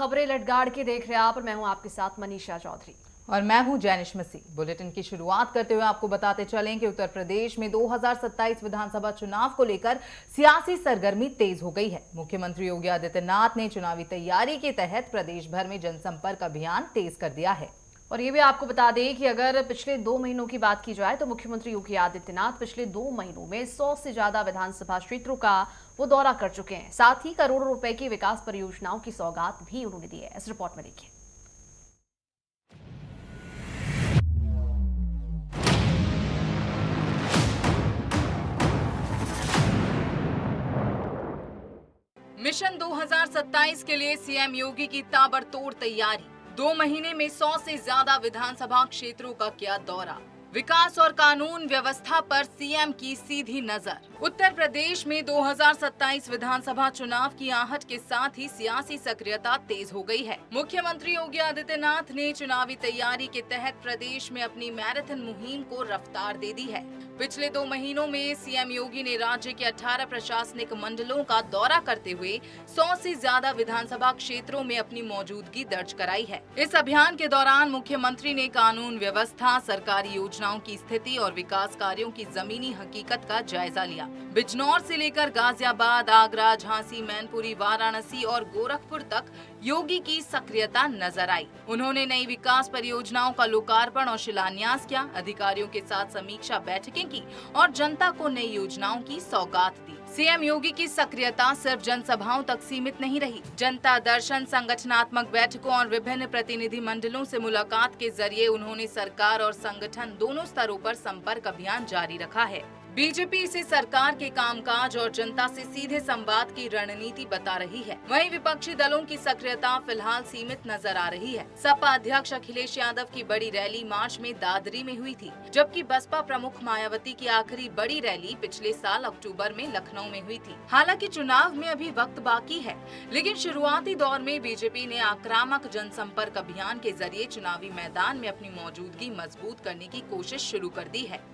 खबरें लटगाड़ के देख रहे हैं आप और मैं हूं आपके साथ मनीषा चौधरी और मैं हूं जैनिश मसीह। बुलेटिन की शुरुआत करते हुए आपको बताते चलें कि उत्तर प्रदेश में 2027 विधानसभा चुनाव को लेकर सियासी सरगर्मी तेज हो गई है। मुख्यमंत्री योगी आदित्यनाथ ने चुनावी तैयारी के तहत प्रदेश भर में जनसंपर्क अभियान तेज कर दिया है। और ये भी आपको बता दें कि अगर पिछले 2 महीनों की बात की जाए तो मुख्यमंत्री योगी आदित्यनाथ पिछले 2 महीनों में 100 से ज्यादा विधानसभा क्षेत्रों का वो दौरा कर चुके हैं। साथ ही करोड़ों रुपए की विकास परियोजनाओं की सौगात भी उन्होंने दी है। इस रिपोर्ट में देखिए। मिशन 2027 के लिए सीएम योगी की ताबड़तोड़ तैयारी। 2 महीने में 100 से ज्यादा विधानसभा क्षेत्रों का किया दौरा। विकास और कानून व्यवस्था पर सीएम की सीधी नजर। उत्तर प्रदेश में 2027 विधानसभा चुनाव की आहट के साथ ही सियासी सक्रियता तेज हो गई है। मुख्यमंत्री योगी आदित्यनाथ ने चुनावी तैयारी के तहत प्रदेश में अपनी मैराथन मुहिम को रफ्तार दे दी है। पिछले 2 महीनों में सीएम योगी ने राज्य के 18 प्रशासनिक मंडलों का दौरा करते हुए 100 से ज्यादा विधानसभा क्षेत्रों में अपनी मौजूदगी दर्ज कराई है। इस अभियान के दौरान मुख्यमंत्री ने कानून व्यवस्था, सरकारी योजनाओं की स्थिति और विकास कार्यों की जमीनी हकीकत का जायजा लिया। बिजनौर से लेकर गाजियाबाद, आगरा, झांसी, मैनपुरी, वाराणसी और गोरखपुर तक योगी की सक्रियता नजर आई। उन्होंने नई विकास परियोजनाओं का लोकार्पण और शिलान्यास किया, अधिकारियों के साथ समीक्षा बैठकें की और जनता को नई योजनाओं की सौगात दी। सीएम योगी की सक्रियता सिर्फ जनसभाओं तक सीमित नहीं रही। जनता दर्शन, संगठनात्मक बैठकों और विभिन्न प्रतिनिधि मंडलों से मुलाकात के जरिए उन्होंने सरकार और संगठन दोनों स्तरों पर संपर्क अभियान जारी रखा है। बीजेपी इसे सरकार के कामकाज और जनता से सीधे संवाद की रणनीति बता रही है। वहीं विपक्षी दलों की सक्रियता फिलहाल सीमित नजर आ रही है। सपा अध्यक्ष अखिलेश यादव की बड़ी रैली मार्च में दादरी में हुई थी, जबकि बसपा प्रमुख मायावती की आखिरी बड़ी रैली पिछले साल अक्टूबर में लखनऊ में हुई थी। हालांकि चुनाव में अभी वक्त बाकी है, लेकिन शुरुआती दौर में बीजेपी ने आक्रामक जनसंपर्क अभियान के जरिए चुनावी मैदान में अपनी मौजूदगी मजबूत करने की कोशिश शुरू कर दी है।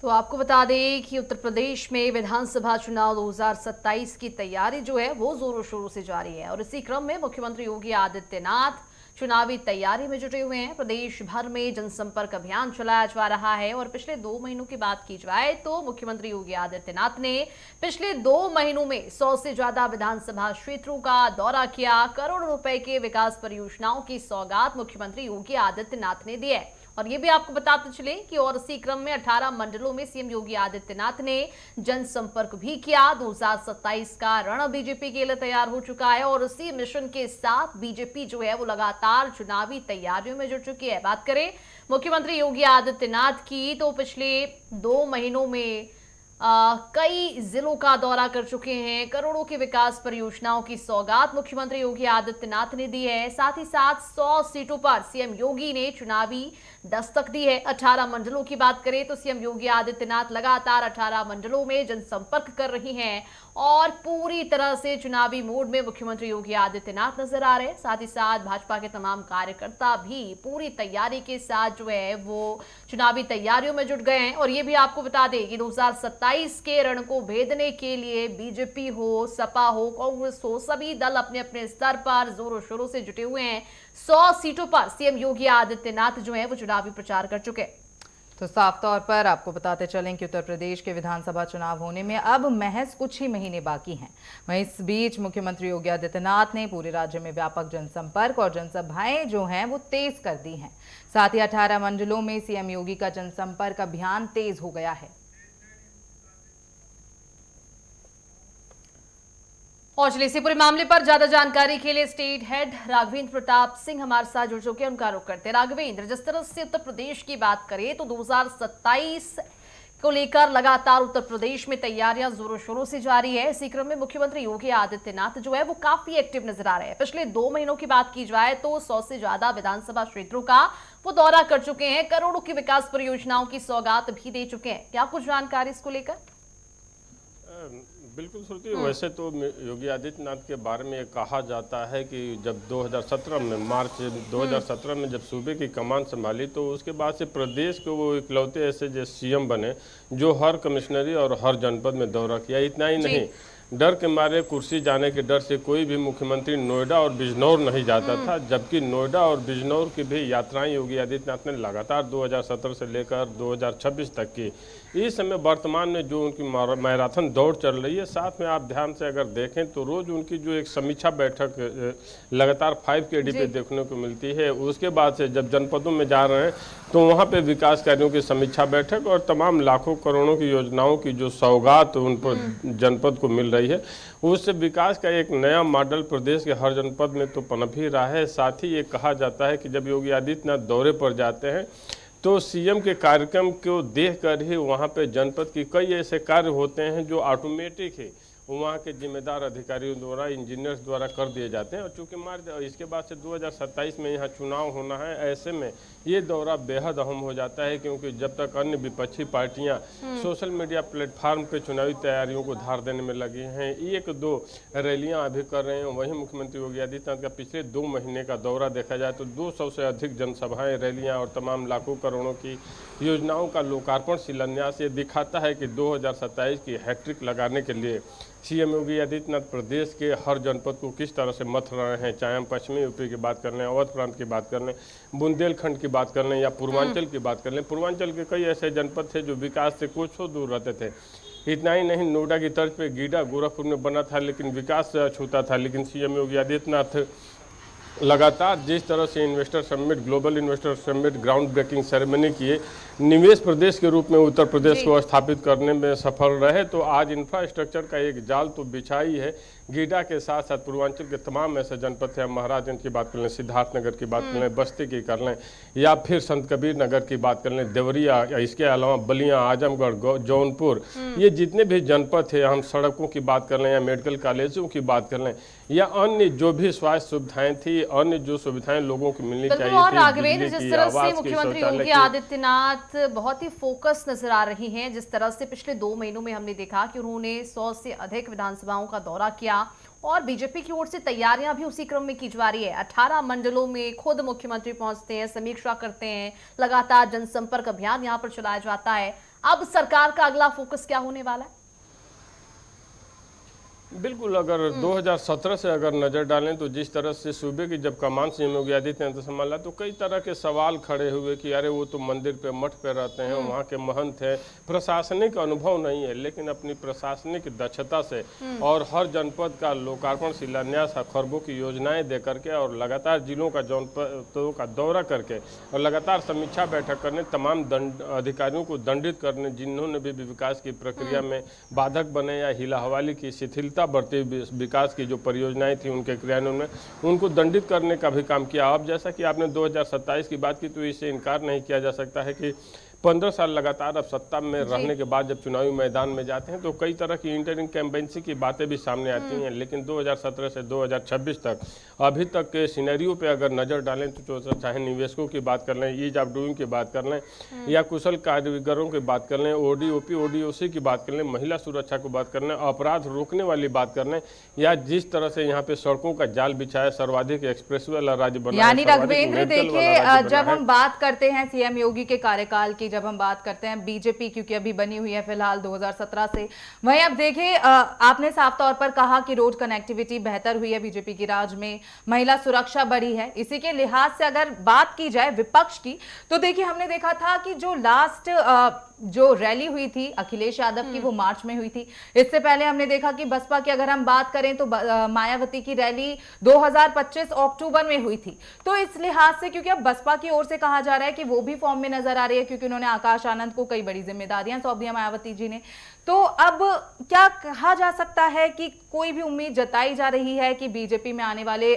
तो आपको बता दें कि उत्तर प्रदेश में विधानसभा चुनाव 2027 की तैयारी जो है वो जोरों शोरों से जारी है और इसी क्रम में मुख्यमंत्री योगी आदित्यनाथ चुनावी तैयारी में जुटे हुए हैं। प्रदेश भर में जनसंपर्क अभियान चलाया जा रहा है और पिछले 2 महीनों की बात की जाए तो मुख्यमंत्री योगी आदित्यनाथ ने पिछले 2 महीनों में 100 से ज्यादा विधानसभा क्षेत्रों का दौरा किया। करोड़ों रुपए के विकास परियोजनाओं की सौगात मुख्यमंत्री योगी आदित्यनाथ ने दी है। और ये भी आपको बताते चले कि और इसी क्रम में 18 मंडलों में सीएम योगी आदित्यनाथ ने जनसंपर्क भी किया। 2027 का रण बीजेपी के लिए तैयार हो चुका है और इसी मिशन के साथ बीजेपी जो है वो लगातार चुनावी तैयारियों में जुट चुकी है। बात करें मुख्यमंत्री योगी आदित्यनाथ की तो पिछले 2 महीनों में कई जिलों का दौरा कर चुके हैं। करोड़ों की विकास परियोजनाओं की सौगात मुख्यमंत्री योगी आदित्यनाथ ने दी है। साथ ही साथ 100 सीटों पर सीएम योगी ने चुनावी दस्तक दी है। 18 मंडलों की बात करें तो सीएम योगी आदित्यनाथ लगातार 18 मंडलों में जनसंपर्क कर रही हैं और पूरी तरह से चुनावी मोड में मुख्यमंत्री योगी आदित्यनाथ नजर आ रहे हैं। साथ ही साथ भाजपा के तमाम कार्यकर्ता भी पूरी तैयारी के साथ जो है वो चुनावी तैयारियों में जुट गए हैं। और ये भी आपको बता दें कि 2027 के रण को भेदने के लिए बीजेपी हो, सपा हो, कांग्रेस हो, सभी दल अपने अपने स्तर पर जोरों शोरों से जुटे हुए हैं। 100 सीटों पर सीएम योगी आदित्यनाथ जो है वो चुनावी प्रचार कर चुके हैं। तो साफ तौर पर आपको बताते चलें कि उत्तर प्रदेश के विधानसभा चुनाव होने में अब महज कुछ ही महीने बाकी हैं। वहीं इस बीच मुख्यमंत्री योगी आदित्यनाथ ने पूरे राज्य में व्यापक जनसंपर्क और जनसभाएं जो हैं वो तेज कर दी हैं। साथ ही 18 मंडलों में सीएम योगी का जनसंपर्क अभियान तेज हो गया है। और चलिए इसी पूरे मामले पर ज्यादा जानकारी के लिए स्टेट हेड राघवेंद्र प्रताप सिंह हमारे साथ जुड़ चुके हैं। उनका रुख करते हैं। राघवेंद्र, जिस तरह से उत्तर प्रदेश की बात करें तो 2027 को लेकर लगातार उत्तर प्रदेश में तैयारियां जोरों शोरों से जारी है। इसी क्रम में मुख्यमंत्री योगी आदित्यनाथ जो है वो काफी एक्टिव नजर आ रहे हैं। पिछले 2 महीनों की बात की जाए तो 100 से ज्यादा विधानसभा क्षेत्रों का वो दौरा कर चुके हैं। करोड़ों की विकास परियोजनाओं की सौगात भी दे चुके हैं। क्या कुछ जानकारी इसको लेकर? बिल्कुल श्रुति, वैसे तो योगी आदित्यनाथ के बारे में ये कहा जाता है कि जब 2017 में मार्च 2017 में जब सूबे की कमान संभाली तो उसके बाद से प्रदेश के वो इकलौते ऐसे जो सीएम बने जो हर कमिश्नरी और हर जनपद में दौरा किया। इतना ही नहीं, डर के मारे कुर्सी जाने के डर से कोई भी मुख्यमंत्री नोएडा और बिजनौर नहीं जाता था, जबकि नोएडा और बिजनौर की भी यात्राएं योगी आदित्यनाथ ने लगातार 2017 से लेकर 2026 तक की। इस समय वर्तमान में जो उनकी मैराथन दौड़ चल रही है, साथ में आप ध्यान से अगर देखें तो रोज उनकी जो एक समीक्षा बैठक लगातार 5KD पे देखने को मिलती है। उसके बाद से जब जनपदों में जा रहे हैं तो वहाँ पे विकास कार्यों की समीक्षा बैठक और तमाम लाखों करोड़ों की योजनाओं की जो सौगात उन पर जनपद को मिल रही है, उससे विकास का एक नया मॉडल प्रदेश के हर जनपद में तो पनप ही रहा है। साथ ही ये कहा जाता है कि जब योगी आदित्यनाथ दौरे पर जाते हैं तो सीएम के कार्यक्रम को देख कर ही वहाँ पे जनपद की कई ऐसे कार्य होते हैं जो ऑटोमेटिक है वहाँ के जिम्मेदार अधिकारियों द्वारा, इंजीनियर्स द्वारा कर दिए जाते हैं। और चूँकि इसके बाद से 2027 में यहाँ चुनाव होना है, ऐसे में ये दौरा बेहद अहम हो जाता है, क्योंकि जब तक अन्य विपक्षी पार्टियाँ सोशल मीडिया प्लेटफार्म पे चुनावी तैयारियों को धार देने में लगी हैं, 1-2 रैलियाँ अभी कर रहे हैं, वहीं मुख्यमंत्री योगी आदित्यनाथ का पिछले 2 महीने का दौरा देखा जाए तो 200 से अधिक जनसभाएँ, रैलियाँ और तमाम लाखों करोड़ों की योजनाओं का लोकार्पण, शिलान्यास ये दिखाता है कि 2027 की हैट्रिक लगाने के लिए सीएम योगी आदित्यनाथ प्रदेश के हर जनपद को किस तरह से मथ रहे हैं। चाहे हम पश्चिमी यूपी की बात कर लें, अवध प्रांत की बात कर लें, बुंदेलखंड की बात कर लें या पूर्वांचल की बात कर लें। पूर्वांचल के कई ऐसे जनपद थे जो विकास से कुछ दूर रहते थे। इतना ही नहीं, नोएडा की तर्ज पे गीडा गोरखपुर में बना था लेकिन विकास से अछूता था। लेकिन सीएम योगी आदित्यनाथ लगातार जिस तरह से investor summit, global investor summit, ground breaking ceremony किए, निवेश प्रदेश के रूप में उत्तर प्रदेश को स्थापित करने में सफल रहे, तो आज इंफ्रास्ट्रक्चर का एक जाल तो बिछाई है। गीडा के साथ साथ पूर्वांचल के तमाम ऐसे जनपद थे, महाराजगंज की बात कर लें, सिद्धार्थनगर की बात कर लें, बस्ती की कर लें या फिर संत कबीर नगर की बात कर लें, देवरिया, या इसके अलावा बलिया, आजमगढ़, जौनपुर, ये जितने भी जनपद थे, हम सड़कों की बात कर लें या मेडिकल कॉलेजों की बात कर लें या अन्य जो भी स्वास्थ्य सुविधाएं थी, अन्य जो सुविधाएं लोगों को मिलनी चाहिए और थी, राघवेंद्र, जिस तरह से मुख्यमंत्री योगी आदित्यनाथ बहुत ही फोकस नजर आ रही हैं, जिस तरह से पिछले 2 महीनों में हमने देखा कि उन्होंने 100 से अधिक विधानसभाओं का दौरा किया और बीजेपी की ओर से तैयारियां भी उसी क्रम में की जा रही है। 18 मंडलों में खुद मुख्यमंत्री पहुंचते हैं, समीक्षा करते हैं, लगातार जनसंपर्क अभियान यहां पर चलाया जाता है। अब सरकार का अगला फोकस क्या होने वाला है? बिल्कुल, अगर 2017 से अगर नज़र डालें तो जिस तरह से सूबे की जब कमान सीएम योगी आदित्यनाथ संभाला तो कई तरह के सवाल खड़े हुए कि अरे वो तो मंदिर पे, मठ पे रहते हैं, वहाँ के महंत हैं, प्रशासनिक अनुभव नहीं है, लेकिन अपनी प्रशासनिक दक्षता से और हर जनपद का लोकार्पण, शिलान्यास, खरबों की योजनाएं दे करके और लगातार जिलों का जनपदों का दौरा करके और लगातार समीक्षा बैठक करने, तमाम अधिकारियों को दंडित करने जिन्होंने भी विकास की प्रक्रिया में बाधक बने या हिला हवाली की, शिथिलता बढ़ती विकास की जो परियोजनाएं थी उनके क्रियान्वयन में, उनको दंडित करने का भी काम किया। अब जैसा कि आपने 2027 की बात की तो इससे इनकार नहीं किया जा सकता है कि 15 साल लगातार अब सत्ता में रहने के बाद जब चुनावी मैदान में जाते हैं तो कई तरह की इंटरिम कैंपेंसी की बातें भी सामने आती हैं। लेकिन 2017 से 2026 तक अभी तक के सिनेरियो पे अगर नज़र डालें तो चाहे निवेशकों की बात कर लें, ईज ऑफ डूइंग की बात कर लें या कुशल कारीगरों की बात कर लें, ओडीओपी ओडीओसी की बात कर लें, महिला सुरक्षा की बात कर लें, अपराध रोकने वाली बात कर लें या जिस तरह से यहाँ पे सड़कों का जाल बिछाया, सर्वाधिक एक्सप्रेस वाला राज्य बना, यानी राघवेंद्र देखिए, जब हम बात करते हैं सीएम योगी के कार्यकाल की, जब हम बात करते हैं बीजेपी क्योंकि अभी बनी हुई है फिलहाल 2017 से, वहीं अब देखिए आपने साफ तौर पर कहा कि रोड कनेक्टिविटी बेहतर हुई है बीजेपी की राज में, महिला सुरक्षा बढ़ी है। इसी के लिहाज से अगर बात की जाए विपक्ष की तो देखिए हमने देखा था कि जो लास्ट जो रैली हुई थी अखिलेश यादव की वो मार्च में हुई थी। इससे पहले हमने देखा कि बसपा की अगर हम बात करें तो मायावती की रैली 2025 अक्टूबर में हुई थी। तो इस लिहाज से क्योंकि अब बसपा की ओर से कहा जा रहा है कि वो भी फॉर्म में नजर आ रही है क्योंकि उन्होंने आकाश आनंद को कई बड़ी जिम्मेदारियां सौंप दी मायावती जी ने, तो अब क्या कहा जा सकता है कि कोई भी उम्मीद जताई जा रही है कि बीजेपी में आने वाले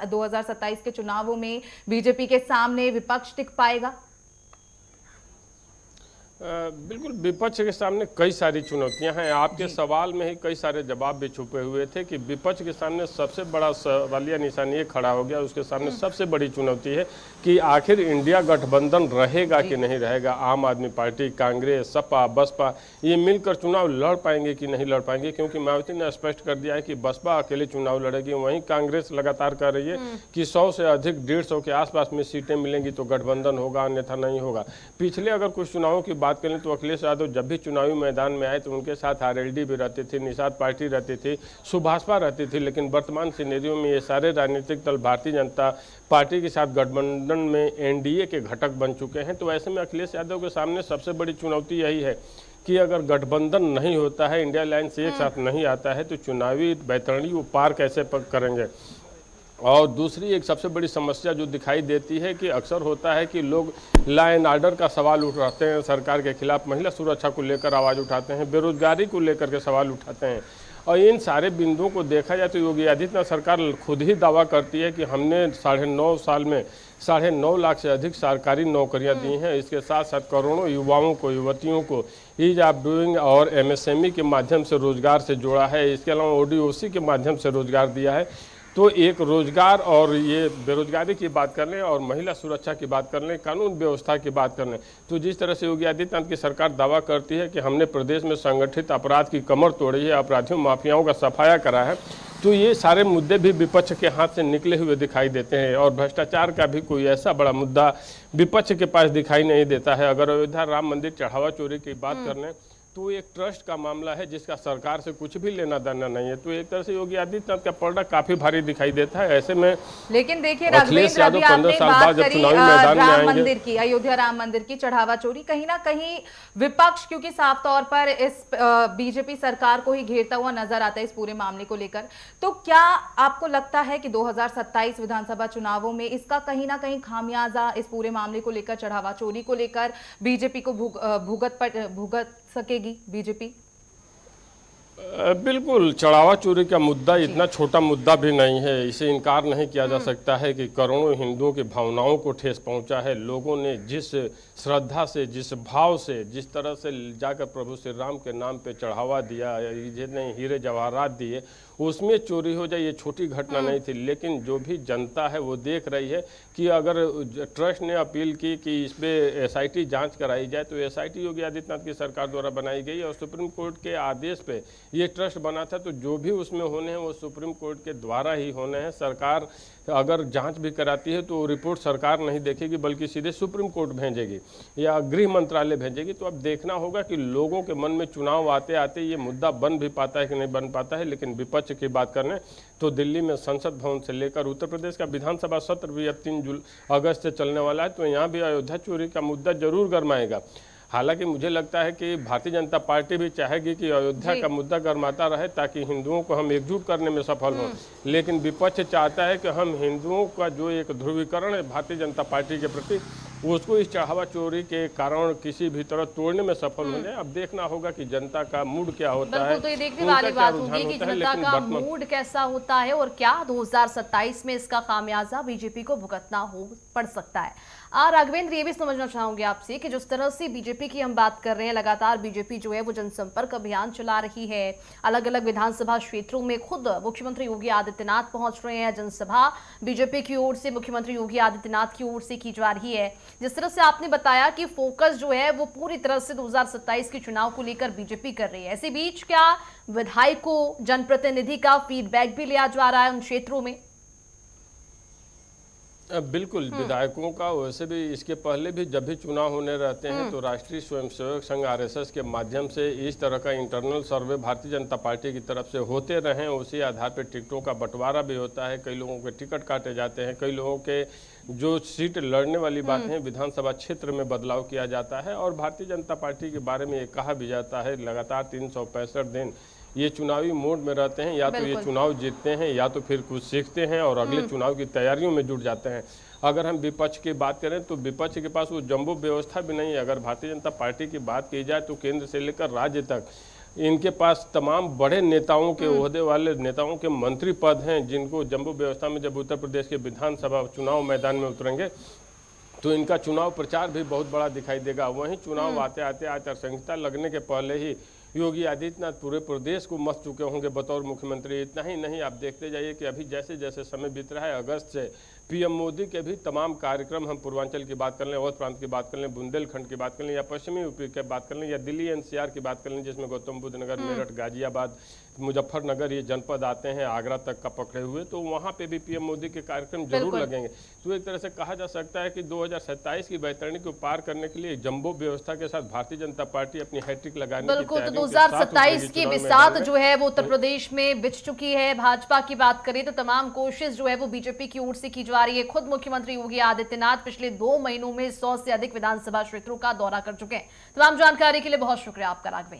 2027 के चुनावों में बीजेपी के सामने विपक्ष टिक पाएगा? बिल्कुल, विपक्ष के सामने कई सारी चुनौतियां हैं। आपके सवाल में ही कई सारे जवाब भी छुपे हुए थे कि विपक्ष के सामने सबसे बड़ा सवालिया निशान ये खड़ा हो गया, उसके सामने सबसे बड़ी चुनौती है कि आखिर इंडिया गठबंधन रहेगा कि नहीं रहेगा। आम आदमी पार्टी, कांग्रेस, सपा, बसपा ये मिलकर चुनाव लड़ पाएंगे कि नहीं लड़ पाएंगे, क्योंकि मायावती ने स्पष्ट कर दिया है कि बसपा अकेले चुनाव लड़ेगी। वहीं कांग्रेस लगातार कह रही है कि 100 से अधिक 150 के आसपास में सीटें मिलेंगी तो गठबंधन होगा, अन्यथा नहीं होगा। पिछले अगर कुछ चुनावों की बात करें तो अखिलेश यादव जब भी चुनावी मैदान में आए तो उनके साथ आरएलडी भी रहते थे, निषाद पार्टी रहती थी, सुभाषपा रहती थी। लेकिन वर्तमान सिनेरियो में ये सारे राजनीतिक दल भारतीय जनता पार्टी के साथ गठबंधन में एनडीए के घटक बन चुके हैं। तो ऐसे में अखिलेश यादव के सामने सबसे बड़ी चुनौती यही है कि अगर गठबंधन नहीं होता है, इंडिया अलायंस एक साथ नहीं आता है, तो चुनावी बैतरणी वो पार कैसे करेंगे। और दूसरी एक सबसे बड़ी समस्या जो दिखाई देती है कि अक्सर होता है कि लोग लॉ एंड ऑर्डर का सवाल उठाते हैं सरकार के खिलाफ, महिला सुरक्षा को लेकर आवाज़ उठाते हैं, बेरोजगारी को लेकर के सवाल उठाते हैं। और इन सारे बिंदुओं को देखा जाए तो योगी आदित्यनाथ सरकार खुद ही दावा करती है कि हमने 9.5 साल में 9.5 लाख से अधिक सरकारी नौकरियां दी हैं। इसके साथ साथ करोड़ों युवाओं को, युवतियों को ईज ऑफ डूइंग और एमएसएमई के माध्यम से रोजगार से जोड़ा है। इसके अलावा ओडीओसी के माध्यम से रोजगार दिया है। तो एक रोजगार और ये बेरोजगारी की बात कर लें और महिला सुरक्षा की बात कर लें, कानून व्यवस्था की बात कर लें, तो जिस तरह से योगी आदित्यनाथ की सरकार दावा करती है कि हमने प्रदेश में संगठित अपराध की कमर तोड़ी है, अपराधियों माफियाओं का सफाया करा है, तो ये सारे मुद्दे भी विपक्ष के हाथ से निकले हुए दिखाई देते हैं। और भ्रष्टाचार का भी कोई ऐसा बड़ा मुद्दा विपक्ष के पास दिखाई नहीं देता है। अगर अयोध्या राम मंदिर चढ़ावा चोरी की बात कर लें तो एक ट्रस्ट का मामला है जिसका सरकार से कुछ भी लेना देना नहीं है। तो एक तरह से योगी आदित्यनाथ का पलड़ा काफी भारी दिखाई देता है। ऐसे में लेकिन देखिए अखिलेश यादव 15 साल बाद जब चुनावी मैदान में राम आएंगे, मंदिर की, अयोध्या राम मंदिर की चढ़ावा चोरी, कहीं ना कहीं विपक्ष क्योंकि साफ तौर पर इस बीजेपी सरकार को ही घेरता हुआ नजर आता है इस पूरे मामले को लेकर, तो क्या आपको लगता है कि 2027 विधानसभा चुनावों में इसका कहीं ना कहीं खामियाजा इस पूरे मामले को लेकर, चढ़ावा चोरी को लेकर बीजेपी को भुगत सकेगी बीजेपी? बिल्कुल, चढ़ावा चोरी का मुद्दा इतना छोटा मुद्दा भी नहीं है। इसे इनकार नहीं किया जा सकता है कि करोड़ों हिंदुओं की भावनाओं को ठेस पहुंचा है। लोगों ने जिस श्रद्धा से, जिस भाव से, जिस तरह से जाकर प्रभु श्री राम के नाम पे चढ़ावा दिया, जितने हीरे जवाहरात दिए, उसमें चोरी हो जाए ये छोटी घटना नहीं थी। लेकिन जो भी जनता है वो देख रही है कि अगर ट्रस्ट ने अपील की कि इस पर एसआईटी जांच कराई जाए, तो एसआईटी योगी आदित्यनाथ की सरकार द्वारा बनाई गई और सुप्रीम कोर्ट के आदेश पे ये ट्रस्ट बना था। तो जो भी उसमें होने हैं वो सुप्रीम कोर्ट के द्वारा ही होने हैं। सरकार अगर जांच भी कराती है तो रिपोर्ट सरकार नहीं देखेगी बल्कि सीधे सुप्रीम कोर्ट भेजेगी या गृह मंत्रालय भेजेगी। तो अब देखना होगा कि लोगों के मन में चुनाव आते आते ये मुद्दा बन भी पाता है कि नहीं बन पाता है। लेकिन विपक्ष की बात करें तो दिल्ली में संसद भवन से लेकर उत्तर प्रदेश का विधानसभा सत्र भी अब 3 अगस्त से चलने वाला है, तो यहाँ भी अयोध्या चोरी का मुद्दा जरूर गरमाएगा। हालांकि मुझे लगता है कि भारतीय जनता पार्टी भी चाहेगी कि अयोध्या का मुद्दा गरमाता रहे ताकि हिंदुओं को हम एकजुट करने में सफल हों। लेकिन विपक्ष चाहता है कि हम हिंदुओं का जो एक ध्रुवीकरण है भारतीय जनता पार्टी के प्रति, उसको इस चढ़ावा चोरी के कारण किसी भी तरह तोड़ने में सफल हो जाए। अब देखना होगा कि जनता का मूड क्या होता है। तो ये देखने वाली बात होगी कि जनता का मूड कैसा होता है और क्या 2027 में इसका खामियाजा बीजेपी को भुगतना हो पड़ सकता है। राघवेंद्र, ये भी समझना चाहूंगे आपसे कि जिस तरह से बीजेपी की हम बात कर रहे हैं, लगातार बीजेपी जो है वो जनसंपर्क अभियान चला रही है, अलग अलग विधानसभा क्षेत्रों में खुद मुख्यमंत्री योगी आदित्यनाथ पहुंच रहे हैं, जनसभा बीजेपी की ओर से, मुख्यमंत्री योगी आदित्यनाथ की ओर से की जा रही है। जिस तरह से आपने बताया कि फोकस जो है वो पूरी तरह से 2027 के चुनाव को लेकर बीजेपी कर रही है, ऐसे बीच क्या विधायकों, जनप्रतिनिधि का फीडबैक भी लिया जा रहा है उन क्षेत्रों में? बिल्कुल, विधायकों का वैसे भी इसके पहले भी जब भी चुनाव होने रहते हैं तो राष्ट्रीय स्वयंसेवक संघ आरएसएस के माध्यम से इस तरह का इंटरनल सर्वे भारतीय जनता पार्टी की तरफ से होते रहे। उसी आधार पर टिकटों का बंटवारा भी होता है, कई लोगों के टिकट काटे जाते हैं, कई लोगों के जो सीट लड़ने वाली बातें हैं विधानसभा क्षेत्र में बदलाव किया जाता है। और भारतीय जनता पार्टी के बारे में ये कहा भी जाता है लगातार 365 दिन ये चुनावी मोड में रहते हैं, या तो ये चुनाव जीतते हैं या तो फिर कुछ सीखते हैं और अगले चुनाव की तैयारियों में जुट जाते हैं। अगर हम विपक्ष की बात करें तो विपक्ष के पास वो जंबो व्यवस्था भी नहीं है। अगर भारतीय जनता पार्टी की बात की जाए तो केंद्र से लेकर राज्य तक इनके पास तमाम बड़े नेताओं के ओहदे वाले नेताओं के मंत्री पद हैं, जिनको जंबो व्यवस्था में जब उत्तर प्रदेश के विधानसभा चुनाव मैदान में उतरेंगे तो इनका चुनाव प्रचार भी बहुत बड़ा दिखाई देगा। वहीं चुनाव आते आते आचार संहिता लगने के पहले ही योगी आदित्यनाथ पूरे प्रदेश को मस चुके होंगे बतौर मुख्यमंत्री। इतना ही नहीं, आप देखते जाइए कि अभी जैसे जैसे समय बीत रहा है, अगस्त से पीएम मोदी के भी तमाम कार्यक्रम, हम पूर्वांचल की बात कर लें, अवध प्रांत की बात कर लें, बुंदेलखंड की बात कर लें, या पश्चिमी यूपी की बात कर लें, या दिल्ली एनसीआर की बात कर लें, जिसमें गौतम बुद्ध नगर, मेरठ, गाजियाबाद, मुजफ्फरनगर ये जनपद आते हैं, आगरा तक का पकड़े हुए, तो वहाँ पे भी पीएम मोदी के कार्यक्रम जरूर लगेंगे। तो एक तरह से कहा जा सकता है कि 2027 की बैतरणी को पार करने के लिए जंबो व्यवस्था के साथ भारतीय जनता पार्टी अपनी हैट्रिक लगाने की बिल्कुल। तो तैयारियों के साथ 2027 की उतरेगी बिसात चुनाव जो है वो उत्तर प्रदेश में बिछ चुकी है। भाजपा की बात करें तो तमाम कोशिश जो है वो बीजेपी की ओर से की जा रही है। खुद मुख्यमंत्री योगी आदित्यनाथ पिछले 2 महीनों में 100 से अधिक विधानसभा क्षेत्रों का दौरा कर चुके हैं। तमाम जानकारी के लिए बहुत शुक्रिया आपका राघवेंद्र।